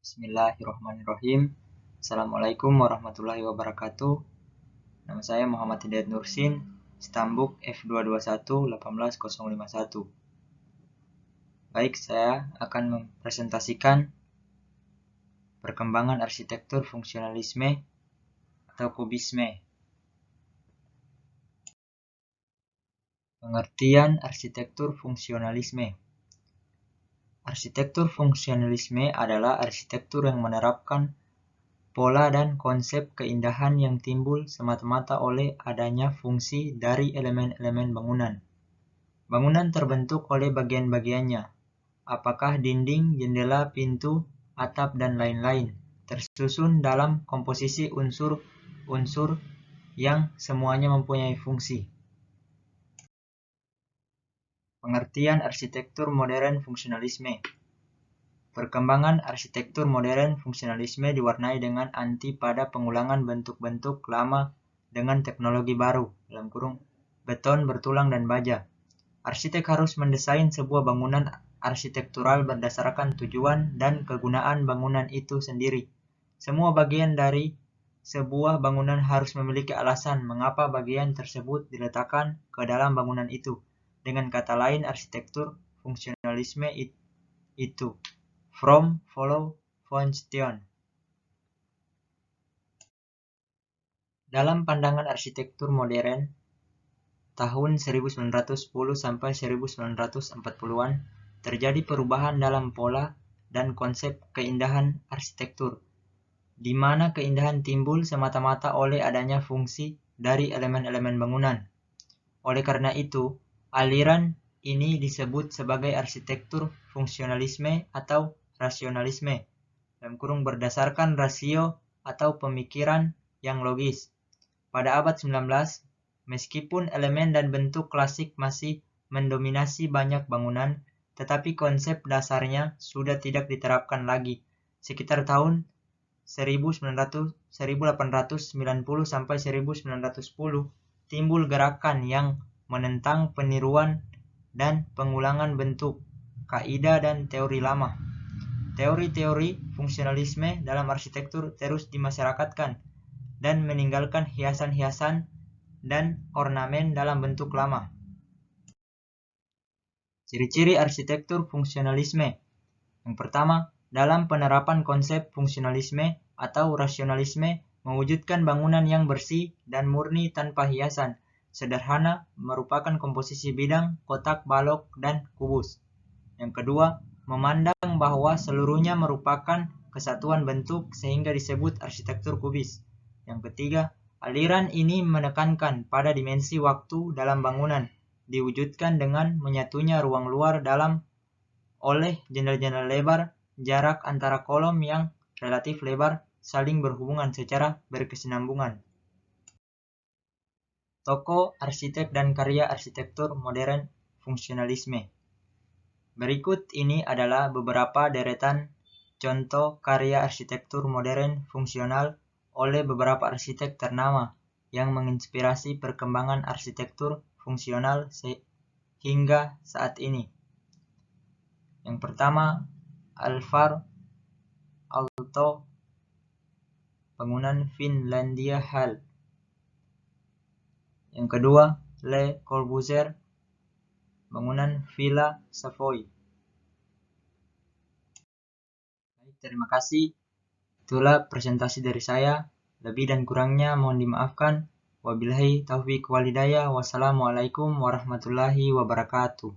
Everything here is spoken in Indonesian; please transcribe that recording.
Bismillahirrahmanirrahim. Assalamualaikum warahmatullahi wabarakatuh. Nama saya Muhammad Hidayat Nursin, Stambuk F221-18051. Baik, saya akan mempresentasikan perkembangan arsitektur fungsionalisme atau kubisme. Pengertian arsitektur fungsionalisme. Arsitektur fungsionalisme adalah arsitektur yang menerapkan pola dan konsep keindahan yang timbul semata-mata oleh adanya fungsi dari elemen-elemen bangunan. Bangunan terbentuk oleh bagian-bagiannya, apakah dinding, jendela, pintu, atap, dan lain-lain, tersusun dalam komposisi unsur-unsur yang semuanya mempunyai fungsi. Pengertian arsitektur modern fungsionalisme. Perkembangan arsitektur modern fungsionalisme diwarnai dengan anti pada pengulangan bentuk-bentuk lama dengan teknologi baru, beton, bertulang, dan baja. Arsitek harus mendesain sebuah bangunan arsitektural berdasarkan tujuan dan kegunaan bangunan itu sendiri. Semua bagian dari sebuah bangunan harus memiliki alasan mengapa bagian tersebut diletakkan ke dalam bangunan itu. Dengan kata lain, arsitektur fungsionalisme itu from, follow, function. Dalam pandangan arsitektur modern tahun 1910 sampai 1940-an, terjadi perubahan dalam pola dan konsep keindahan arsitektur, di mana keindahan timbul semata-mata oleh adanya fungsi dari elemen-elemen bangunan. Oleh karena itu, aliran ini disebut sebagai arsitektur fungsionalisme atau rasionalisme, berdasarkan rasio atau pemikiran yang logis. Pada abad 19, meskipun elemen dan bentuk klasik masih mendominasi banyak bangunan, tetapi konsep dasarnya sudah tidak diterapkan lagi. Sekitar tahun 1890 sampai 1910, timbul gerakan yang menentang peniruan dan pengulangan bentuk, kaidah dan teori lama. Teori-teori fungsionalisme dalam arsitektur terus dimasyarakatkan dan meninggalkan hiasan-hiasan dan ornamen dalam bentuk lama. Ciri-ciri arsitektur fungsionalisme. Yang pertama, dalam penerapan konsep fungsionalisme atau rasionalisme mewujudkan bangunan yang bersih dan murni tanpa hiasan. Sederhana merupakan komposisi bidang, kotak, balok, dan kubus. Yang kedua, memandang bahwa seluruhnya merupakan kesatuan bentuk sehingga disebut arsitektur kubis. Yang ketiga, aliran ini menekankan pada dimensi waktu dalam bangunan, diwujudkan dengan menyatunya ruang luar dalam oleh jendela-jendela lebar, jarak antara kolom yang relatif lebar, saling berhubungan secara berkesinambungan. Tokoh, arsitek, dan karya arsitektur modern fungsionalisme. Berikut ini adalah beberapa deretan contoh karya arsitektur modern fungsional oleh beberapa arsitek ternama yang menginspirasi perkembangan arsitektur fungsional hingga saat ini. Yang pertama, Alvar Aalto, bangunan Finlandia Hall. Yang kedua, Le Corbusier, bangunan Villa Savoy. Baik, terima kasih. Itulah presentasi dari saya. Lebih dan kurangnya mohon dimaafkan. Wabillahi taufiq walhidayah. Wassalamualaikum warahmatullahi wabarakatuh.